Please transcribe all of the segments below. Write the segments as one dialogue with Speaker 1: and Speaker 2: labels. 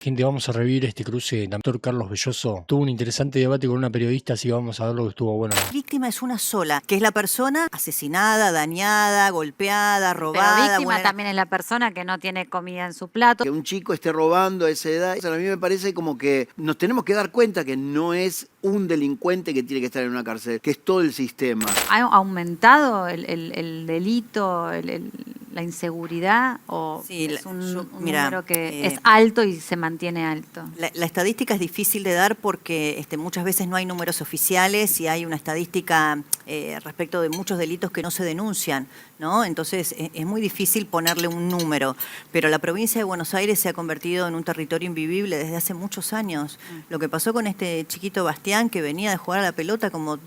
Speaker 1: Gente, vamos a revivir este cruce. El doctor Carlos Belloso tuvo un interesante debate con una periodista, así que vamos a ver lo que estuvo bueno.
Speaker 2: Víctima es una sola, que es la persona asesinada, dañada, golpeada,
Speaker 3: Pero
Speaker 2: robada.
Speaker 3: víctima también es la persona que no tiene comida en su plato.
Speaker 4: Que un chico esté robando a esa edad, a mí me parece como que nos tenemos que dar cuenta que no es un delincuente que tiene que estar en una cárcel, que es todo el sistema.
Speaker 3: ¿Ha aumentado el delito, la inseguridad? ¿O
Speaker 2: Sí,
Speaker 3: es un
Speaker 2: mira,
Speaker 3: número que es alto y se mantiene alto?
Speaker 2: La estadística es difícil de dar porque muchas veces no hay números oficiales y hay una estadística respecto de muchos delitos que no se denuncian, ¿no? Entonces es muy difícil ponerle un número, pero la provincia de Buenos Aires se ha convertido en un territorio invivible desde hace muchos años. Lo que pasó con este chiquito Bastián, que venía de jugar a la pelota como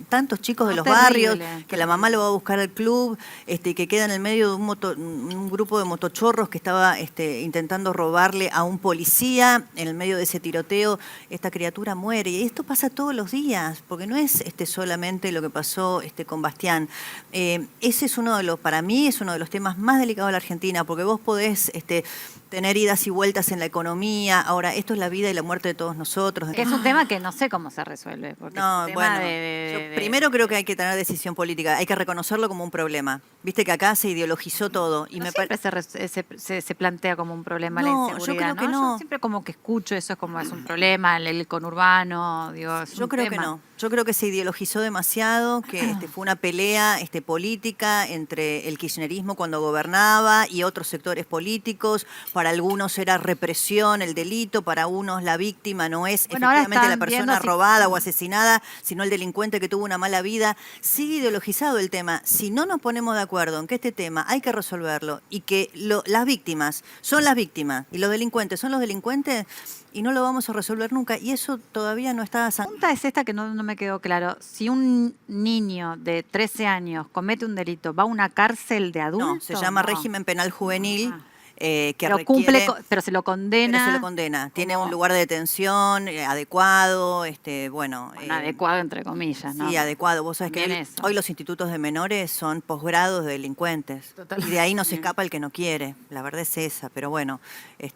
Speaker 2: tantos chicos de los barrios, que la mamá lo va a buscar al club, que queda en el medio de un grupo de motochorros que estaba intentando robarle a un policía. En el medio de ese tiroteo, esta criatura muere. Y esto pasa todos los días, porque no es solamente lo que pasó con Bastián. Ese es para mí, es uno de los temas más delicados de la Argentina, porque vos podés tener idas y vueltas en la economía. Ahora, esto es la vida y la muerte de todos nosotros.
Speaker 3: Es un tema que no sé cómo se resuelve, porque
Speaker 2: No,
Speaker 3: es un tema
Speaker 2: bueno, primero creo que hay que tener decisión política, hay que reconocerlo como un problema. Viste que acá se ideologizó todo. Y
Speaker 3: no siempre se plantea como un problema la inseguridad,
Speaker 2: yo creo que no.
Speaker 3: Yo siempre como que escucho eso, es como es un problema, el conurbano, digo, es
Speaker 2: Yo
Speaker 3: un
Speaker 2: creo
Speaker 3: tema.
Speaker 2: que no. Yo creo que se ideologizó demasiado, que fue una pelea política entre el kirchnerismo cuando gobernaba y otros sectores políticos. Para algunos era represión, el delito, para unos la víctima no es efectivamente la persona robada o asesinada, sino el delincuente que tuvo una mala vida. Sigue ideologizado el tema. Si no nos ponemos de acuerdo en que este tema hay que resolverlo y que las víctimas son las víctimas y los delincuentes son los delincuentes, y no lo vamos a resolver nunca, y eso todavía no está...
Speaker 3: La pregunta es esta que no me quedó claro. Si un niño de 13 años comete un delito, ¿va a una cárcel de adultos?
Speaker 2: No, se llama régimen penal juvenil. Que
Speaker 3: pero
Speaker 2: requiere,
Speaker 3: pero se lo condena.
Speaker 2: Pero se lo condena. Tiene un lugar de detención adecuado,
Speaker 3: Bueno, adecuado entre comillas, ¿no?
Speaker 2: Sí, adecuado. Vos sabés que hoy los institutos de menores son posgrados de delincuentes. Y de ahí no se escapa el que no quiere. La verdad es esa, pero bueno.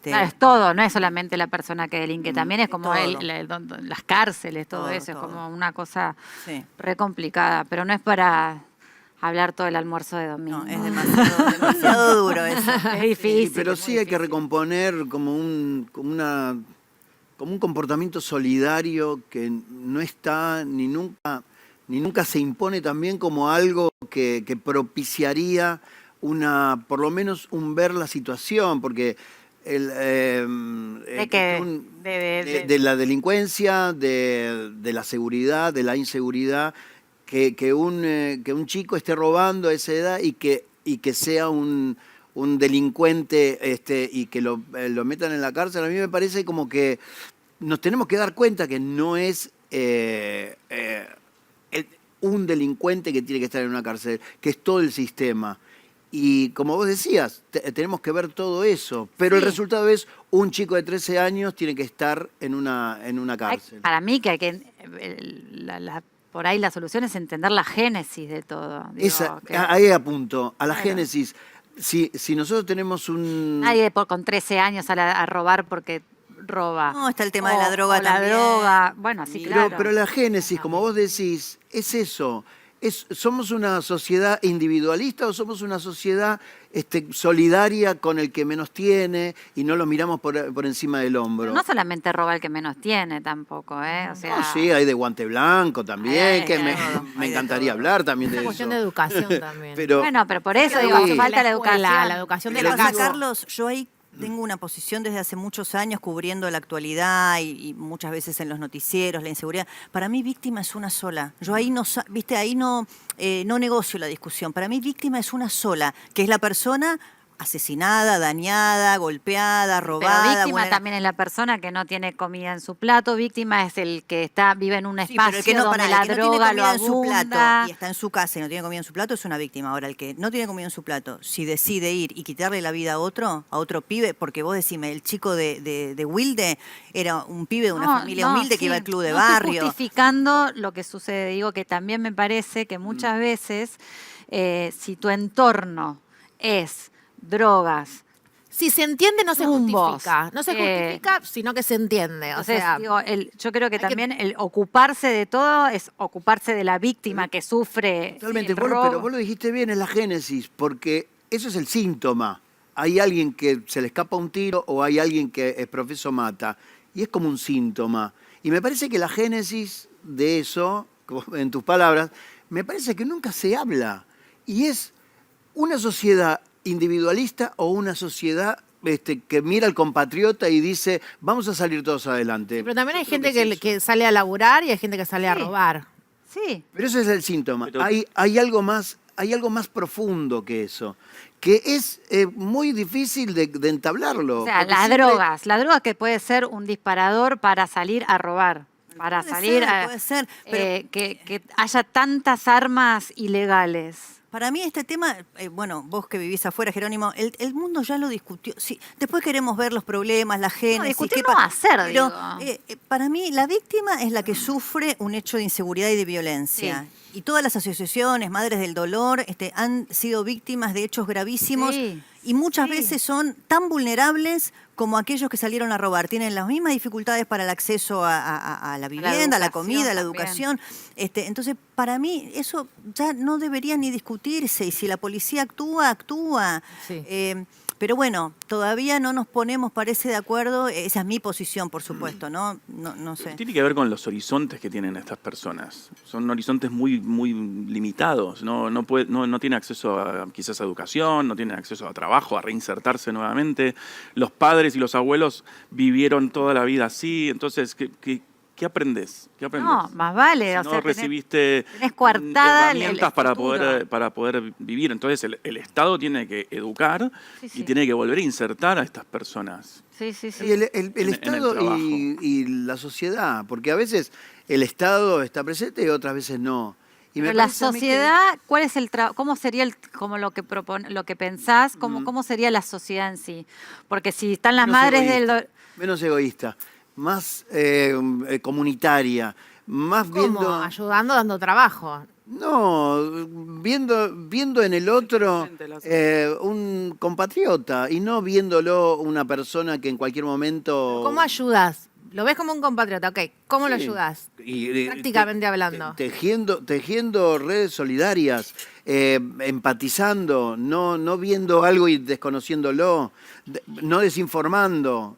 Speaker 3: Claro, es todo, no es solamente la persona que delinque, también es como las cárceles, todo eso, es como una cosa re complicada, pero no es para hablar todo el almuerzo de domingo.
Speaker 2: No, es demasiado duro eso.
Speaker 3: Es difícil.
Speaker 4: Pero sí hay que recomponer como un comportamiento solidario que no está ni nunca se impone también como algo que propiciaría por lo menos un ver la situación, porque de la delincuencia, de la seguridad, de la inseguridad, que un chico esté robando a esa edad y que sea un delincuente y que lo metan en la cárcel, a mí me parece como que nos tenemos que dar cuenta que no es un delincuente que tiene que estar en una cárcel, que es todo el sistema. Y como vos decías, tenemos que ver todo eso, pero el resultado es un chico de 13 años tiene que estar en una cárcel.
Speaker 3: Para mí que hay que... por ahí la solución es entender la génesis de todo.
Speaker 4: Ahí apunto, a la génesis. Si nosotros tenemos
Speaker 3: nadie con 13 años a robar porque roba.
Speaker 2: No, está el tema de la droga también.
Speaker 3: La droga, bueno, sí, claro.
Speaker 4: Pero la génesis, como vos decís, es eso. ¿Somos una sociedad individualista o somos una sociedad solidaria con el que menos tiene y no lo miramos por encima del hombro?
Speaker 3: No solamente roba el que menos tiene tampoco, O sea,
Speaker 4: no, sí, hay de guante blanco también, que me encantaría hablar también de eso.
Speaker 5: Es una cuestión de educación también.
Speaker 3: Bueno, pero por eso digo, falta la educación.
Speaker 5: La educación de la
Speaker 2: casa. Carlos, yo ahí tengo una posición desde hace muchos años cubriendo la actualidad y muchas veces en los noticieros, la inseguridad. Para mí víctima es una sola. Yo ahí no negocio la discusión. Para mí víctima es una sola, que es la persona asesinada, dañada, golpeada, robada.
Speaker 3: Pero víctima también es la persona que no tiene comida en su plato. Víctima es el que vive en un espacio donde la droga lo abunda.
Speaker 2: Y está en su casa y no tiene comida en su plato, es una víctima. Ahora, el que no tiene comida en su plato, si decide ir y quitarle la vida a otro pibe, porque vos decime, el chico de Wilde era un pibe de una familia humilde que iba al club de barrio.
Speaker 3: Estoy justificando lo que sucede. Digo que también me parece que muchas veces si tu entorno es drogas,
Speaker 5: Si se entiende, no se
Speaker 3: Tumbos.
Speaker 5: justifica. No se justifica, sino que se entiende. O
Speaker 3: Entonces,
Speaker 5: sea,
Speaker 3: digo, yo creo que también el ocuparse de todo es ocuparse de la víctima que sufre
Speaker 4: Totalmente,
Speaker 3: el
Speaker 4: pero
Speaker 3: robo.
Speaker 4: vos lo dijiste bien, es la génesis, porque eso es el síntoma. Hay alguien que se le escapa un tiro o hay alguien que es profeso mata, y es como un síntoma. Y me parece que la génesis de eso, como en tus palabras, me parece que nunca se habla. Y es una sociedad individualista o una sociedad que mira al compatriota y dice, vamos a salir todos adelante.
Speaker 5: pero también hay
Speaker 4: Yo creo
Speaker 5: gente
Speaker 4: es eso.
Speaker 5: que sale a laburar y hay gente que sale a
Speaker 3: Sí.
Speaker 5: robar.
Speaker 3: Sí.
Speaker 4: Pero ese es el síntoma.
Speaker 6: Pero-
Speaker 4: Hay algo más profundo que eso, que es muy difícil de entablarlo.
Speaker 3: O sea,
Speaker 4: porque
Speaker 3: las
Speaker 4: siempre-
Speaker 3: drogas. La droga que puede ser un disparador para salir a robar. Para
Speaker 2: Puede
Speaker 3: salir
Speaker 2: ser,
Speaker 3: a...
Speaker 2: puede ser, pero-
Speaker 3: que haya tantas armas ilegales.
Speaker 2: Para mí este tema, bueno, vos que vivís afuera, Jerónimo, el mundo ya lo discutió. Sí, después queremos ver los problemas, la génesis.
Speaker 3: discutir
Speaker 2: qué
Speaker 3: no va a ser,
Speaker 2: pero
Speaker 3: digo.
Speaker 2: para mí la víctima es la que sufre un hecho de inseguridad y de violencia. Y todas las asociaciones, Madres del Dolor, han sido víctimas de hechos gravísimos
Speaker 3: Sí,
Speaker 2: y muchas
Speaker 3: sí.
Speaker 2: veces son tan vulnerables como aquellos que salieron a robar. Tienen las mismas dificultades para el acceso a la vivienda, a la comida, a la
Speaker 3: educación
Speaker 2: educación. Entonces, para mí, eso ya no debería ni discutirse. Y si la policía actúa, actúa.
Speaker 5: Sí.
Speaker 2: Pero bueno, todavía no nos ponemos, parece, de acuerdo. Esa es mi posición, por supuesto, ¿no? No sé.
Speaker 6: Tiene que ver con los horizontes que tienen estas personas. Son horizontes muy limitados. No tienen acceso quizás a educación, no tienen acceso a trabajo, a reinsertarse nuevamente. Los padres y los abuelos vivieron toda la vida así. Entonces, ¿qué aprendes? ¿Qué aprendes?
Speaker 3: No, más vale.
Speaker 6: Si
Speaker 3: o
Speaker 6: no
Speaker 3: sea,
Speaker 6: recibiste
Speaker 3: tenés coartada el
Speaker 6: herramientas para
Speaker 3: futuro.
Speaker 6: poder vivir. Entonces el Estado tiene que educar
Speaker 3: Sí, sí.
Speaker 6: y tiene que volver a insertar a estas personas.
Speaker 3: Sí, sí, sí.
Speaker 4: Y el
Speaker 6: en el
Speaker 4: Estado
Speaker 6: trabajo.
Speaker 4: y la sociedad, porque a veces el Estado está presente y otras veces no. Y
Speaker 3: Pero
Speaker 4: me
Speaker 3: la
Speaker 4: parece a mí que-
Speaker 3: sociedad, ¿cuál es el cómo sería como lo que lo que pensás, cómo sería la sociedad en sí? Porque si están las
Speaker 4: menos
Speaker 3: madres
Speaker 4: egoísta,
Speaker 3: del
Speaker 4: menos egoísta, más comunitaria, más
Speaker 5: ¿Cómo?
Speaker 4: viendo...
Speaker 5: Ayudando, dando trabajo.
Speaker 4: No, viendo en el otro un compatriota y no viéndolo una persona que en cualquier momento...
Speaker 5: ¿Cómo ayudas? Lo ves como un compatriota, ok. ¿Cómo lo
Speaker 4: Sí.
Speaker 5: ayudas?
Speaker 4: Y,
Speaker 5: Prácticamente hablando.
Speaker 4: Tejiendo redes solidarias, empatizando, no viendo algo y desconociéndolo, no desinformando,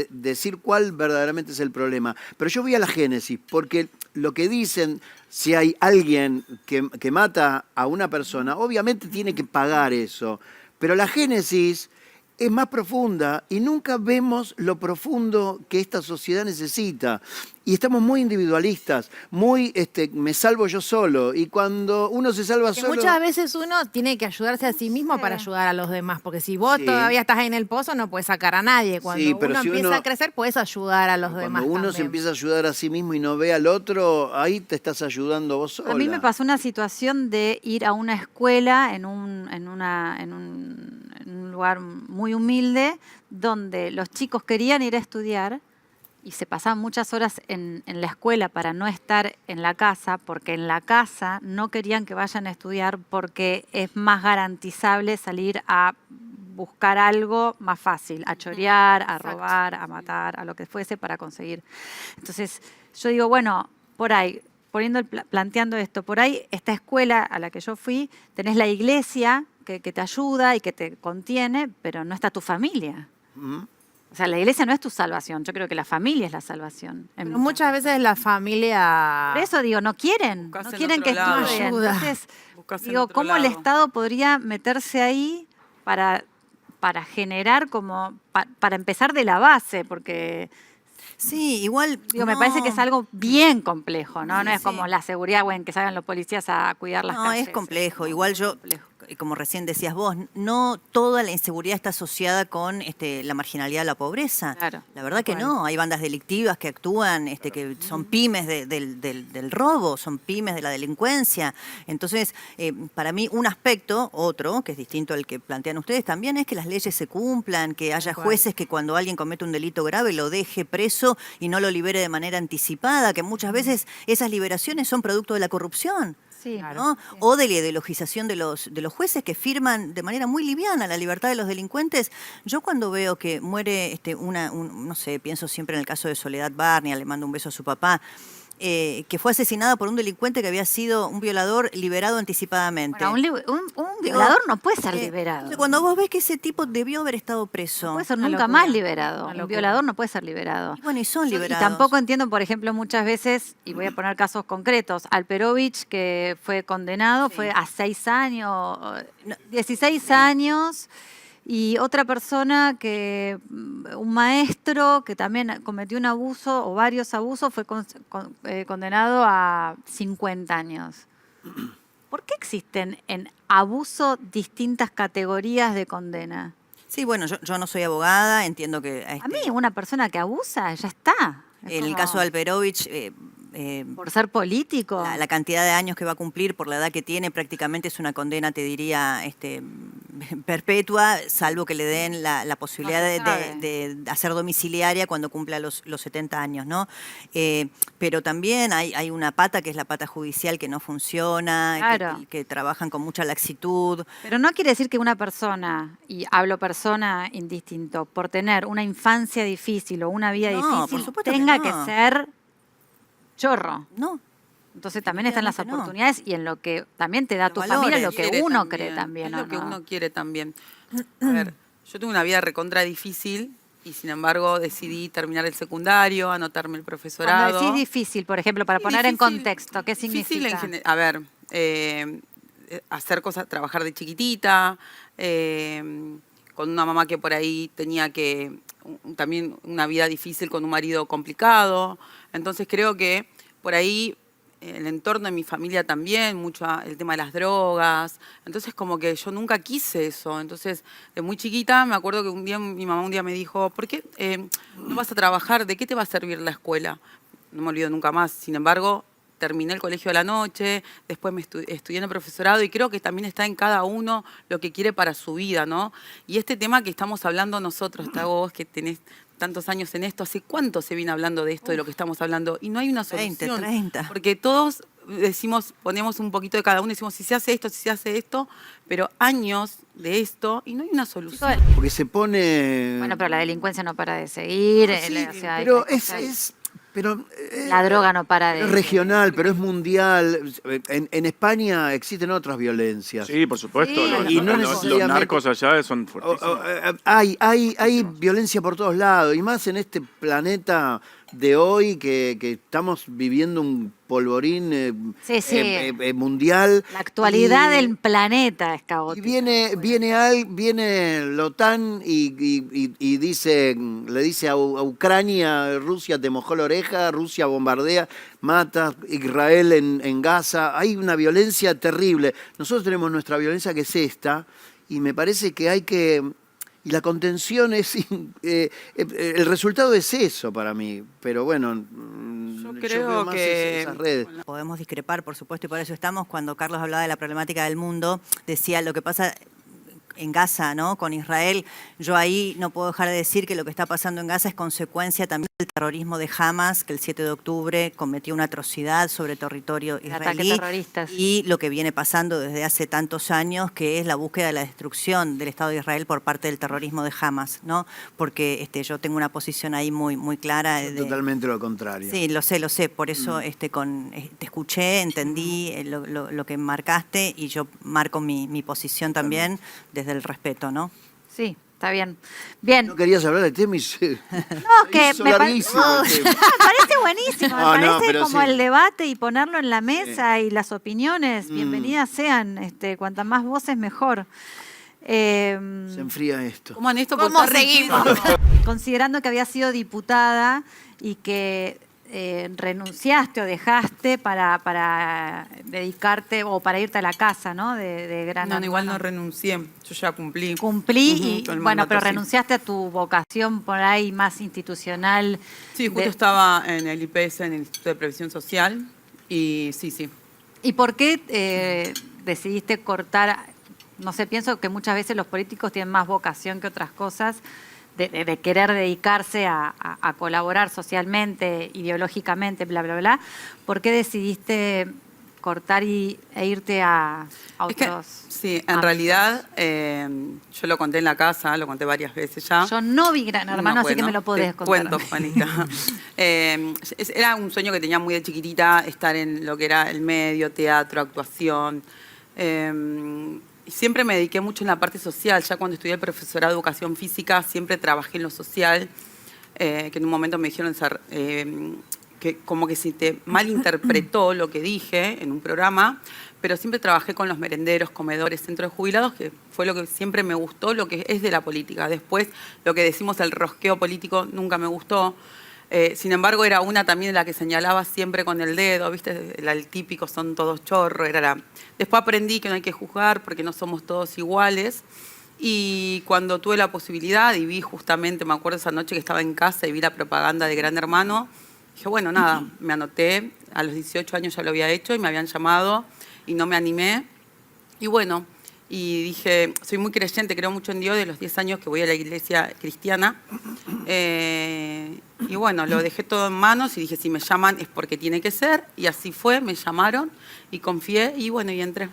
Speaker 4: decir cuál verdaderamente es el problema. Pero yo voy a la génesis, porque lo que dicen, si hay alguien que mata a una persona, obviamente tiene que pagar eso. Pero la génesis es más profunda y nunca vemos lo profundo que esta sociedad necesita. Y estamos muy individualistas, muy me salvo yo solo. Y cuando uno se salva
Speaker 5: Que
Speaker 4: solo...
Speaker 5: muchas veces uno tiene que ayudarse a sí mismo para ayudar a los demás, porque si vos
Speaker 4: Sí.
Speaker 5: todavía estás en el pozo no puedes sacar a nadie. Cuando
Speaker 4: Sí, pero
Speaker 5: uno
Speaker 4: si
Speaker 5: empieza
Speaker 4: uno-
Speaker 5: a crecer puedes ayudar a los
Speaker 4: Cuando
Speaker 5: demás
Speaker 4: uno se
Speaker 5: también.
Speaker 4: empieza a ayudar a sí mismo y no ve al otro, ahí te estás ayudando vos sola.
Speaker 3: A mí me pasó una situación de ir a una escuela en un lugar muy humilde donde los chicos querían ir a estudiar y se pasaban muchas horas en la escuela para no estar en la casa, porque en la casa no querían que vayan a estudiar porque es más garantizable salir a buscar algo más fácil, a chorear, a
Speaker 5: Exacto.
Speaker 3: robar, a matar, a lo que fuese para conseguir. Entonces, yo digo, bueno, por ahí, planteando esto, por ahí esta escuela a la que yo fui, tenés la iglesia que te ayuda y que te contiene, pero no está tu familia.
Speaker 4: Ujú.
Speaker 3: O sea, la iglesia no es tu salvación, yo creo que la familia es la salvación. en
Speaker 5: Pero muchas veces la familia...
Speaker 3: Por eso digo, no quieren
Speaker 7: Buscas en
Speaker 3: que
Speaker 7: otro lado.
Speaker 3: estudien.
Speaker 5: Ayuda.
Speaker 3: Entonces,
Speaker 7: Buscas en
Speaker 3: digo,
Speaker 7: otro
Speaker 3: ¿cómo el
Speaker 7: lado.
Speaker 3: Estado podría meterse ahí para generar para empezar de la base? Porque
Speaker 2: Sí, igual...
Speaker 3: digo, me parece que es algo bien complejo, ¿no?
Speaker 2: Sí,
Speaker 3: No es
Speaker 2: sí.
Speaker 3: como la seguridad, bueno, que salgan los policías a cuidar las
Speaker 2: No,
Speaker 3: calles.
Speaker 2: es complejo. Igual yo,
Speaker 3: complejo.
Speaker 2: como recién decías vos, no toda la inseguridad está asociada con la marginalidad, la pobreza.
Speaker 3: Claro,
Speaker 2: La verdad que
Speaker 3: tal
Speaker 2: no. Hay bandas delictivas que actúan, que son pymes del robo, son pymes de la delincuencia. Entonces, para mí un aspecto, otro, que es distinto al que plantean ustedes, también es que las leyes se cumplan, que haya
Speaker 5: cual.
Speaker 2: jueces que cuando alguien comete un delito grave lo deje preso y no lo libere de manera anticipada, que muchas veces esas liberaciones son producto de la corrupción.
Speaker 3: Sí,
Speaker 2: ¿no? O de la ideologización de los jueces que firman de manera muy liviana la libertad de los delincuentes. Yo cuando veo que muere no sé, pienso siempre en el caso de Soledad Barney, le mando un beso a su papá, que fue asesinada por un delincuente que había sido un violador liberado anticipadamente.
Speaker 3: Bueno, un violador no puede ser liberado.
Speaker 2: Entonces, cuando vos ves que ese tipo debió haber estado preso.
Speaker 3: No puede ser
Speaker 5: Una
Speaker 3: nunca
Speaker 5: locura,
Speaker 3: más liberado.
Speaker 5: una
Speaker 3: Un
Speaker 5: locura.
Speaker 3: violador no puede ser liberado.
Speaker 2: Y bueno, y son
Speaker 3: Y
Speaker 2: liberados.
Speaker 3: tampoco entiendo, por ejemplo, muchas veces, y voy a poner casos concretos, Alperovich, que fue condenado, fue a 6 años, 16 años, y otra persona un maestro que también cometió un abuso o varios abusos, fue condenado a 50 años. ¿Por qué existen en abuso distintas categorías de condena?
Speaker 2: Sí, bueno, yo no soy abogada, entiendo que...
Speaker 3: A mí, una persona que abusa, ya está. Es
Speaker 2: en el
Speaker 3: como,
Speaker 2: caso de Alperovich,
Speaker 3: por ser político.
Speaker 2: la cantidad de años que va a cumplir por la edad que tiene prácticamente es una condena, te diría, perpetua, salvo que le den la posibilidad
Speaker 3: No se sabe.
Speaker 2: de hacer domiciliaria cuando cumpla los 70 años, ¿no? Pero también hay una pata que es la pata judicial que no funciona,
Speaker 3: Claro.
Speaker 2: que trabajan con mucha laxitud.
Speaker 3: Pero no quiere decir que una persona, y hablo persona indistinto, por tener una infancia difícil o una vida
Speaker 2: No, por
Speaker 3: difícil,
Speaker 2: supuesto que
Speaker 3: tenga
Speaker 2: no.
Speaker 3: que ser chorro.
Speaker 2: No.
Speaker 3: Entonces también están las
Speaker 2: Definitivamente no.
Speaker 3: oportunidades y en lo que también te da
Speaker 2: Los
Speaker 3: tu
Speaker 2: valores.
Speaker 3: familia, lo que
Speaker 7: Quiere
Speaker 3: uno
Speaker 7: también.
Speaker 3: cree también.
Speaker 7: Es
Speaker 3: ¿o
Speaker 7: lo que
Speaker 3: no?
Speaker 7: uno quiere también. A ver, yo tuve una vida recontra difícil y sin embargo decidí terminar el secundario, anotarme el profesorado.
Speaker 3: Cuando decís difícil, por ejemplo, para
Speaker 7: Sí,
Speaker 3: poner en
Speaker 7: difícil,
Speaker 3: contexto, ¿qué
Speaker 7: difícil
Speaker 3: significa?
Speaker 7: a ver, hacer cosas, trabajar de chiquitita, con una mamá que por ahí tenía también una vida difícil con un marido complicado. Entonces creo que por ahí el entorno de mi familia también, mucho el tema de las drogas. Entonces como que yo nunca quise eso. Entonces de muy chiquita me acuerdo que mi mamá un día me dijo, ¿por qué no vas a trabajar? ¿De qué te va a servir la escuela? No me olvido nunca más. Sin embargo, terminé el colegio a la noche, después me estudié en el profesorado y creo que también está en cada uno lo que quiere para su vida, ¿no? Y este tema que estamos hablando nosotros, Tago, vos que tenés tantos años en esto, ¿hace cuánto se viene hablando de esto, de lo que estamos hablando? Y no hay una
Speaker 2: 20,
Speaker 7: solución.
Speaker 2: 30.
Speaker 7: Porque todos ponemos un poquito de cada uno, decimos si se hace esto, pero años de esto y no hay una solución.
Speaker 4: Porque se pone...
Speaker 3: Bueno, pero la delincuencia no para de seguir.
Speaker 4: Sí,
Speaker 3: o sea, hay
Speaker 4: pero
Speaker 3: cosas-
Speaker 4: pero,
Speaker 3: la droga no para de...
Speaker 4: es regional, pero es mundial. En España existen otras violencias.
Speaker 6: Sí, por supuesto.
Speaker 3: Sí,
Speaker 6: los,
Speaker 4: y no
Speaker 6: los- los
Speaker 4: necesariamente-
Speaker 6: narcos allá son fuertísimos.
Speaker 4: Hay violencia por todos lados, y más en este planeta de hoy que estamos viviendo un polvorín
Speaker 3: Sí, sí.
Speaker 4: mundial.
Speaker 3: La actualidad
Speaker 4: Y-
Speaker 3: del planeta es
Speaker 4: Y
Speaker 3: caótica.
Speaker 4: viene la OTAN y le dice a Ucrania, Rusia te mojó la oreja, Rusia bombardea, mata, Israel en Gaza. Hay una violencia terrible. Nosotros tenemos nuestra violencia que es esta, y me parece que hay que... Y la contención el resultado es eso para mí. Pero bueno,
Speaker 7: Yo
Speaker 4: yo
Speaker 7: creo
Speaker 4: veo más
Speaker 7: que
Speaker 4: esas redes.
Speaker 2: Podemos discrepar, por supuesto, y para eso estamos. Cuando Carlos hablaba de la problemática del mundo, decía lo que pasa en Gaza, ¿no? Con Israel. Yo ahí no puedo dejar de decir que lo que está pasando en Gaza es consecuencia también del terrorismo de Hamas, que el 7 de octubre cometió una atrocidad sobre territorio
Speaker 3: El ataque
Speaker 2: israelí.
Speaker 3: terroristas.
Speaker 2: Y lo que viene pasando desde hace tantos años, que es la búsqueda de la destrucción del Estado de Israel por parte del terrorismo de Hamas, ¿no? Porque yo tengo una posición ahí muy, muy clara.
Speaker 4: Totalmente lo contrario.
Speaker 2: Sí, lo sé. Por eso te escuché, entendí lo que marcaste y yo marco mi posición también desde el respeto, ¿no?
Speaker 3: Sí, está bien. Bien.
Speaker 4: No querías hablar del tema y se
Speaker 3: No, que
Speaker 4: hizo
Speaker 3: me
Speaker 4: larguísimo el tema.
Speaker 3: me parece buenísimo, me
Speaker 4: No, no,
Speaker 3: parece
Speaker 4: pero
Speaker 3: como
Speaker 4: sí.
Speaker 3: el debate y ponerlo en la mesa y las opiniones, bienvenidas sean, cuanta más voces mejor.
Speaker 4: Se enfría esto.
Speaker 7: ¿Cómo en esto?
Speaker 5: ¿Cómo
Speaker 7: Porque está
Speaker 5: seguimos?
Speaker 7: riquísimo.
Speaker 3: Considerando que había sido diputada y que renunciaste o dejaste para dedicarte o para irte a la casa, ¿no? De Gran
Speaker 7: No, igual no
Speaker 3: Hermano.
Speaker 7: renuncié, yo ya cumplí.
Speaker 3: Cumplí
Speaker 7: Ujú,
Speaker 3: y,
Speaker 7: el
Speaker 3: bueno,
Speaker 7: mandato,
Speaker 3: pero
Speaker 7: sí.
Speaker 3: renunciaste a tu vocación por ahí más institucional.
Speaker 7: Sí, justo
Speaker 3: de-
Speaker 7: estaba en el IPS, en el Instituto de Previsión Social, y sí.
Speaker 3: ¿Y por qué decidiste cortar? No sé, pienso que muchas veces los políticos tienen más vocación que otras cosas de querer dedicarse a colaborar socialmente, ideológicamente, bla, bla, bla. ¿Por qué decidiste cortar e irte a
Speaker 7: Es que,
Speaker 3: otros
Speaker 7: sí, en
Speaker 3: ámbitos.
Speaker 7: realidad, yo lo conté en la casa, lo conté varias veces ya.
Speaker 3: Yo no vi Gran Hermano, así que me lo podés
Speaker 7: te
Speaker 3: contar.
Speaker 7: cuento, Juanita. Era un sueño que tenía muy de chiquitita, estar en lo que era el medio, teatro, actuación. Y siempre me dediqué mucho en la parte social. Ya cuando estudié el profesorado de educación física, siempre trabajé en lo social, que en un momento me dijeron que como que se te malinterpretó lo que dije en un programa, pero siempre trabajé con los merenderos, comedores, centros de jubilados, que fue lo que siempre me gustó, lo que es de la política. Después, lo que decimos el rosqueo político nunca me gustó. Sin embargo, era una también la que señalaba siempre con el dedo, ¿viste? El típico son todos chorros. Después aprendí que no hay que juzgar porque no somos todos iguales. Y cuando tuve la posibilidad y vi justamente, me acuerdo esa noche que estaba en casa y vi la propaganda de Gran Hermano, dije, bueno, nada, me anoté. A los 18 años ya lo había hecho y me habían llamado y no me animé. Y bueno, y dije, soy muy creyente, creo mucho en Dios, de los 10 años que voy a la iglesia cristiana. Y bueno, lo dejé todo en manos y dije, si me llaman es porque tiene que ser. Y así fue, me llamaron y confié y bueno, y entré.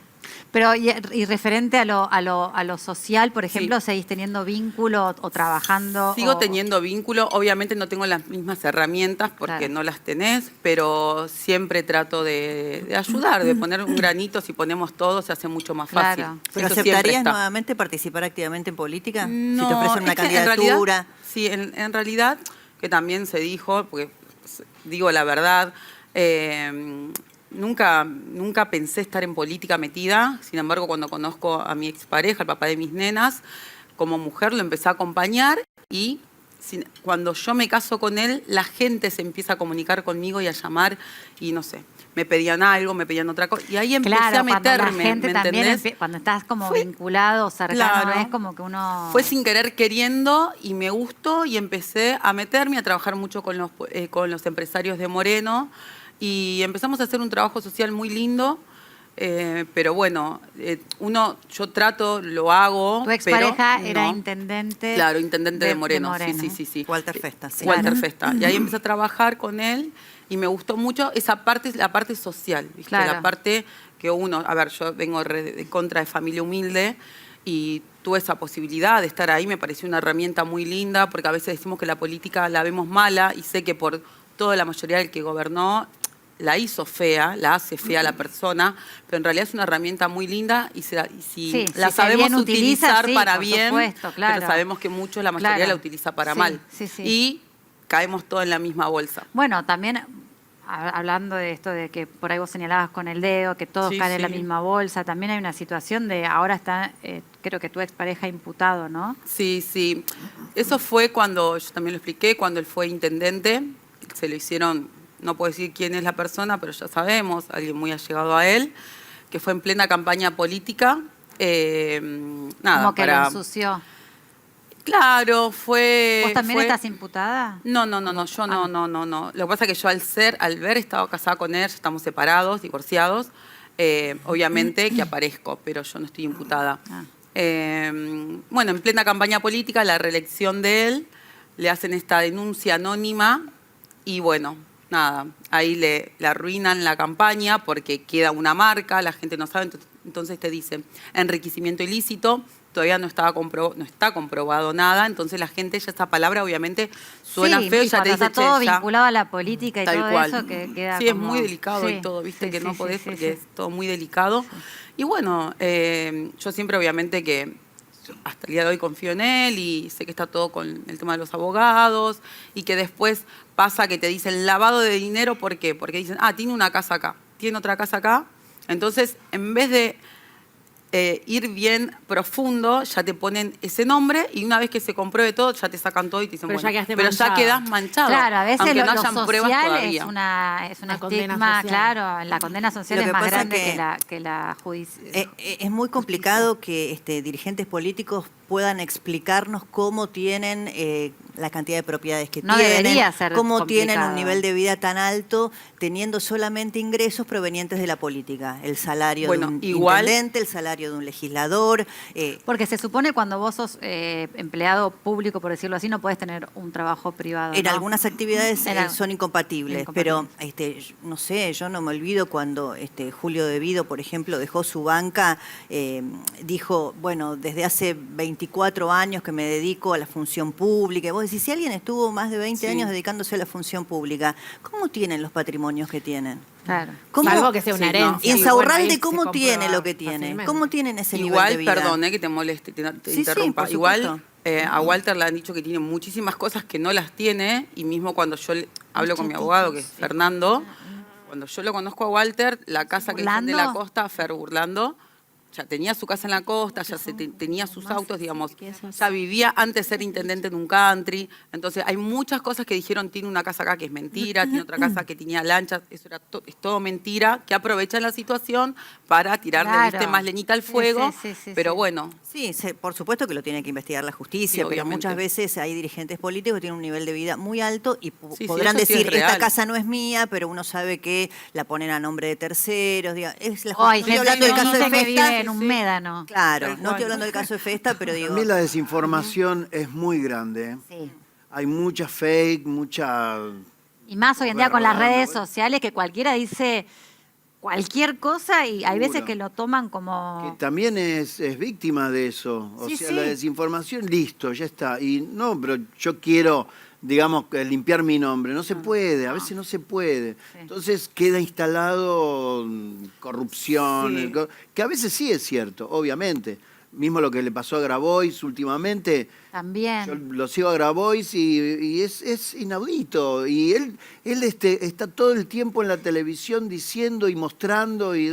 Speaker 3: Pero, y referente a lo social, por ejemplo,
Speaker 7: Sí.
Speaker 3: ¿seguís teniendo vínculo o trabajando?
Speaker 7: Sigo teniendo vínculo, obviamente no tengo las mismas herramientas porque
Speaker 3: Claro.
Speaker 7: no las tenés, pero siempre trato de ayudar, de poner un granito, si ponemos todo se hace mucho más fácil.
Speaker 3: Claro.
Speaker 2: ¿Pero
Speaker 7: Eso siempre
Speaker 2: aceptarías
Speaker 7: está.
Speaker 2: nuevamente participar activamente en política?
Speaker 7: No,
Speaker 2: si te ofrecen una
Speaker 7: es que en
Speaker 2: candidatura.
Speaker 7: realidad, sí, en realidad, que también se dijo, porque digo la verdad, nunca pensé estar en política metida. Sin embargo, cuando conozco a mi expareja, el papá de mis nenas, como mujer lo empecé a acompañar y cuando yo me caso con él, la gente se empieza a comunicar conmigo y a llamar y no sé, me pedían algo, me pedían otra cosa. Y ahí empecé a meterme,
Speaker 3: cuando la gente
Speaker 7: ¿me
Speaker 3: también
Speaker 7: entendés?
Speaker 3: cuando estás como
Speaker 7: Fue-
Speaker 3: vinculado o cercano,
Speaker 7: Claro.
Speaker 3: es como que uno...
Speaker 7: Fue sin querer queriendo y me gustó y empecé a meterme, a trabajar mucho con los empresarios de Moreno y empezamos a hacer un trabajo social muy lindo, pero bueno, yo trato, lo hago.
Speaker 3: Tu expareja
Speaker 7: pero
Speaker 3: era
Speaker 7: no.
Speaker 3: intendente.
Speaker 7: Claro, intendente de Moreno. Sí.
Speaker 2: Walter Festa, sí.
Speaker 7: Walter
Speaker 3: Claro.
Speaker 7: Festa. Y ahí empecé a trabajar con él y me gustó mucho esa parte, la parte social, ¿viste?
Speaker 3: Claro.
Speaker 7: La parte que uno, a ver, yo vengo de contra de familia humilde y tuve esa posibilidad de estar ahí, me pareció una herramienta muy linda, porque a veces decimos que la política la vemos mala y sé que por toda la mayoría del que gobernó la hizo fea, la hace fea la persona, pero en realidad es una herramienta muy linda y si
Speaker 3: Sí,
Speaker 7: la
Speaker 3: si se
Speaker 7: sabemos
Speaker 3: bien utiliza,
Speaker 7: utilizar
Speaker 3: sí,
Speaker 7: para
Speaker 3: por
Speaker 7: bien,
Speaker 3: supuesto, claro.
Speaker 7: pero sabemos que la mayoría
Speaker 3: Claro.
Speaker 7: la utiliza para
Speaker 3: Sí,
Speaker 7: mal.
Speaker 3: sí.
Speaker 7: Y caemos todos en la misma bolsa.
Speaker 3: Bueno, también hablando de esto de que por ahí vos señalabas con el dedo, que todos
Speaker 7: Sí,
Speaker 3: caen en la
Speaker 7: sí.
Speaker 3: misma bolsa, también hay una situación de ahora está, creo que tu expareja imputado, ¿no?
Speaker 7: Sí. Eso fue cuando, yo también lo expliqué, cuando él fue intendente, se lo hicieron, no puedo decir quién es la persona, pero ya sabemos, alguien muy allegado a él, que fue en plena campaña política. Nada,
Speaker 3: Como que lo ensució.
Speaker 7: Claro, fue...
Speaker 3: ¿Vos también
Speaker 7: fue-
Speaker 3: estás imputada?
Speaker 7: No, yo no. Lo que pasa es que yo al ver, estaba casada con él, estamos separados, divorciados, obviamente que aparezco, pero yo no estoy imputada.
Speaker 3: Ah.
Speaker 7: Bueno, en plena campaña política, la reelección de él, le hacen esta denuncia anónima y bueno, nada, ahí le arruinan la campaña porque queda una marca, la gente no sabe, entonces te dicen enriquecimiento ilícito, todavía no está comprobado nada, entonces la gente ya esa palabra obviamente suena
Speaker 3: Sí,
Speaker 7: feo,
Speaker 3: y
Speaker 7: ya te
Speaker 3: cuando
Speaker 7: dice,
Speaker 3: está todo
Speaker 7: "Che, ya".
Speaker 3: vinculado a la política y
Speaker 7: Tal
Speaker 3: todo
Speaker 7: cual.
Speaker 3: eso que queda
Speaker 7: Sí, es
Speaker 3: como-
Speaker 7: muy delicado
Speaker 3: Sí,
Speaker 7: y todo, viste,
Speaker 3: sí,
Speaker 7: que
Speaker 3: sí,
Speaker 7: no
Speaker 3: sí,
Speaker 7: podés
Speaker 3: sí,
Speaker 7: porque
Speaker 3: sí.
Speaker 7: es todo muy delicado. Y bueno, yo siempre obviamente que hasta el día de hoy confío en él y sé que está todo con el tema de los abogados y que después pasa que te dicen lavado de dinero, ¿por qué? Porque dicen, tiene una casa acá, tiene otra casa acá. Entonces, en vez de ir bien profundo, ya te ponen ese nombre y una vez que se compruebe todo, ya te sacan todo y te dicen,
Speaker 5: Pero ya
Speaker 7: bueno,
Speaker 5: quedaste
Speaker 7: pero ya
Speaker 5: manchado.
Speaker 7: quedas manchado.
Speaker 3: Claro, a veces
Speaker 7: aunque
Speaker 3: lo
Speaker 7: no hayan pruebas
Speaker 3: social
Speaker 7: todavía.
Speaker 3: es un
Speaker 5: Una condena
Speaker 3: estigma,
Speaker 5: social.
Speaker 3: claro, la condena social
Speaker 2: Lo
Speaker 3: es
Speaker 2: que
Speaker 3: más
Speaker 2: pasa
Speaker 3: grande
Speaker 2: que-
Speaker 3: que la judicial.
Speaker 2: Es muy complicado que dirigentes políticos puedan explicarnos cómo tienen la cantidad de propiedades que
Speaker 3: No
Speaker 2: tienen,
Speaker 3: debería ser
Speaker 2: cómo tienen un
Speaker 3: complicado.
Speaker 2: nivel de vida tan alto teniendo solamente ingresos provenientes de la política, el salario
Speaker 7: Bueno,
Speaker 2: de un
Speaker 7: igual-
Speaker 2: intendente, el salario de un legislador.
Speaker 3: Porque se supone cuando vos sos empleado público, por decirlo así, no puedes tener un trabajo privado.
Speaker 2: En
Speaker 3: ¿no?
Speaker 2: algunas actividades
Speaker 3: En al-
Speaker 2: son incompatibles, pero no sé, yo no me olvido cuando Julio De Vido, por ejemplo, dejó su banca, dijo, bueno, desde hace 24 años que me dedico a la función pública. Y vos decís, si alguien estuvo más de 20 años dedicándose a la función pública, ¿cómo tienen los patrimonios que tienen?
Speaker 3: Claro.
Speaker 2: ¿Cómo?
Speaker 5: Salvo que sea una
Speaker 7: Sí, no.
Speaker 5: herencia.
Speaker 2: Insaurralde,
Speaker 5: Bueno, ahí
Speaker 2: ¿cómo
Speaker 5: se
Speaker 2: tiene
Speaker 5: comprueba
Speaker 2: lo que tiene?
Speaker 5: fácilmente.
Speaker 2: ¿Cómo tienen ese nivel de
Speaker 7: Igual,
Speaker 2: vida?
Speaker 7: perdón, que te moleste, te
Speaker 2: Sí, sí,
Speaker 7: interrumpa.
Speaker 2: por
Speaker 7: Igual
Speaker 2: supuesto.
Speaker 7: a Walter le han dicho que tiene muchísimas cosas que no las tiene, y mismo cuando yo hablo con mi abogado, que es Fernando, cuando yo lo conozco a Walter, la casa que es de la
Speaker 3: ¿Burlando?
Speaker 7: costa, Fer Burlando, ya tenía su casa en la costa, ya tenía sus autos, digamos, ya vivía antes de ser intendente en un country. Entonces hay muchas cosas que dijeron, tiene una casa acá que es mentira, tiene otra casa que tenía lanchas, eso es todo mentira, que aprovechan la situación para tirarle,
Speaker 3: Claro.
Speaker 7: viste, más leñita al
Speaker 3: Sí,
Speaker 7: fuego.
Speaker 3: sí,
Speaker 7: Pero
Speaker 3: sí.
Speaker 7: bueno,
Speaker 2: Sí, por supuesto que lo tiene que investigar la justicia,
Speaker 7: Sí,
Speaker 2: pero
Speaker 7: obviamente.
Speaker 2: muchas veces hay dirigentes políticos que tienen un nivel de vida muy alto y
Speaker 7: Sí,
Speaker 2: podrán
Speaker 7: eso sí es
Speaker 2: decir, esta
Speaker 7: real.
Speaker 2: casa no es mía, pero uno sabe que la ponen a nombre de terceros. Es la
Speaker 3: O hay
Speaker 2: estoy
Speaker 3: gente
Speaker 2: hablando del
Speaker 3: que
Speaker 2: caso de
Speaker 3: dice que
Speaker 2: Festa.
Speaker 3: vive en un médano.
Speaker 2: Claro,
Speaker 7: Tal
Speaker 2: no
Speaker 7: cual.
Speaker 2: estoy hablando del caso de Festa, pero digo...
Speaker 4: También la desinformación es muy grande.
Speaker 3: Sí.
Speaker 4: Hay mucha fake, mucha...
Speaker 3: Y más hoy en día con las
Speaker 4: Verdad,
Speaker 3: redes
Speaker 4: ¿no?
Speaker 3: sociales que cualquiera dice cualquier cosa y hay veces
Speaker 4: Seguro.
Speaker 3: que lo toman
Speaker 4: que
Speaker 3: como...
Speaker 4: también es víctima de eso. O
Speaker 3: Sí,
Speaker 4: sea,
Speaker 3: sí.
Speaker 4: la desinformación, listo, ya está. Y no, pero yo quiero, digamos, limpiar mi nombre. No se puede, a veces no se puede. Entonces queda instalado corrupción,
Speaker 7: Sí.
Speaker 4: que a veces sí es cierto, obviamente. Mismo lo que le pasó a Grabois últimamente.
Speaker 3: También.
Speaker 4: Yo lo sigo a Grabois y es inaudito. Y él está todo el tiempo en la televisión diciendo y mostrando y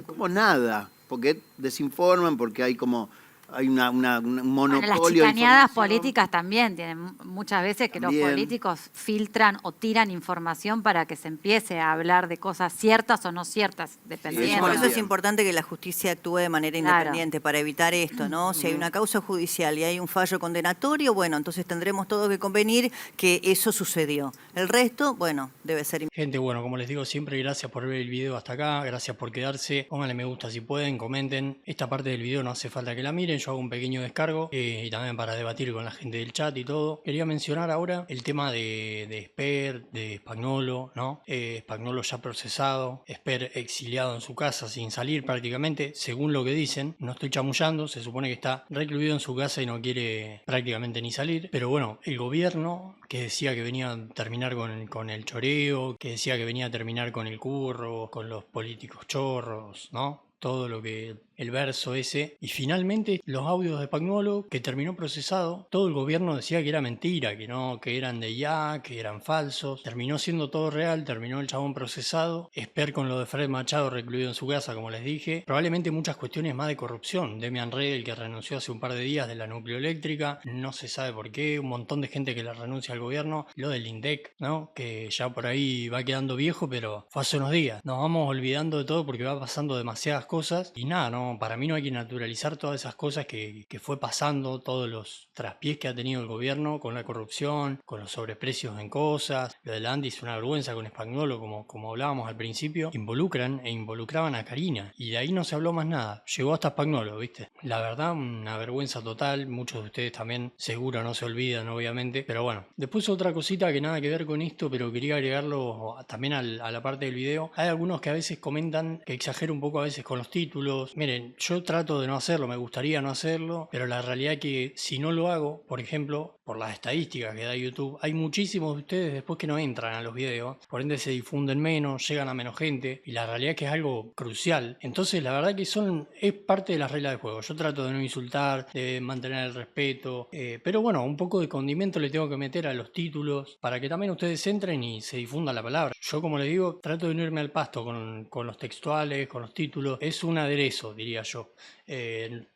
Speaker 4: como nada. Porque desinforman, porque hay como un
Speaker 3: Bueno,
Speaker 4: monopolio
Speaker 3: las
Speaker 4: de
Speaker 3: chicaneadas
Speaker 4: información.
Speaker 3: políticas también tienen muchas veces que
Speaker 4: También.
Speaker 3: los políticos filtran o tiran información para que se empiece a hablar de cosas ciertas o no ciertas, dependiendo.
Speaker 2: Por eso
Speaker 4: Bien.
Speaker 2: es importante que la justicia actúe de manera
Speaker 3: Claro.
Speaker 2: independiente para evitar esto, ¿no? Si hay una causa judicial y hay un fallo condenatorio, bueno, entonces tendremos todos que convenir que eso sucedió. El resto, bueno, debe ser...
Speaker 1: Gente, bueno, como les digo siempre, gracias por ver el video hasta acá, gracias por quedarse, pónganle me gusta si pueden, comenten. Esta parte del video no hace falta que la miren, yo hago un pequeño descargo y también para debatir con la gente del chat y todo. Quería mencionar ahora el tema de Esper, de Spagnuolo, ¿no? Spagnuolo ya procesado, Esper exiliado en su casa sin salir prácticamente, según lo que dicen. No estoy chamullando, se supone que está recluido en su casa y no quiere prácticamente ni salir. Pero bueno, el gobierno que decía que venía a terminar con el choreo, que decía que venía a terminar con el curro, con los políticos chorros, ¿no? Todo lo que el verso ese, y finalmente los audios de Spagnuolo que terminó procesado, todo el gobierno decía que era mentira, que no, que eran de IA, que eran falsos, terminó siendo todo real, terminó el chabón procesado, Esper con lo de Fred Machado recluido en su casa, como les dije, probablemente muchas cuestiones más de corrupción, Demian Redel que renunció hace un par de días de la nucleoeléctrica, no se sabe por qué, un montón de gente que le renuncia al gobierno, lo del INDEC, ¿no? Que ya por ahí va quedando viejo, pero fue hace unos días, nos vamos olvidando de todo porque va pasando demasiadas cosas, y nada, no, para mí no hay que naturalizar todas esas cosas que fue pasando, todos los traspiés que ha tenido el gobierno con la corrupción, con los sobreprecios en cosas. Lo de la Andy es una vergüenza con Spagnuolo, como hablábamos al principio. Involucraban a Karina y de ahí no se habló más nada. Llegó hasta Spagnuolo, ¿viste? La verdad, una vergüenza total. Muchos de ustedes también seguro no se olvidan, obviamente. Pero bueno, después otra cosita que nada que ver con esto, pero quería agregarlo también a la parte del video. Hay algunos que a veces comentan que exagero un poco a veces con los títulos. Miren, yo trato de no hacerlo, me gustaría no hacerlo, pero la realidad es que si no lo hago, por ejemplo, por las estadísticas que da YouTube, hay muchísimos de ustedes después que no entran a los videos, por ende se difunden menos, llegan a menos gente, y la realidad es que es algo crucial. Entonces la verdad que es parte de las reglas del juego. Yo trato de no insultar, de mantener el respeto, pero bueno, un poco de condimento le tengo que meter a los títulos para que también ustedes entren y se difunda la palabra. Yo, como les digo, trato de no irme al pasto con los textuales, con los títulos, es un aderezo, diría yo.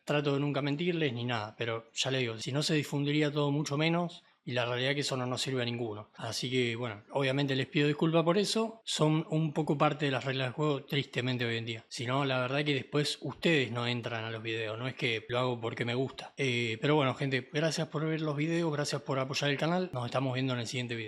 Speaker 1: Trato de nunca mentirles ni nada, pero ya les digo, si no se difundiría todo mucho menos, Y la realidad es que eso no nos sirve a ninguno. Así que, bueno, obviamente les pido disculpas por eso. Son un poco parte de las reglas del juego, tristemente, hoy en día. Si no, la verdad que después ustedes no entran a los videos. No es que lo hago porque me gusta. Pero bueno, gente, gracias por ver los videos. Gracias por apoyar el canal. Nos estamos viendo en el siguiente video.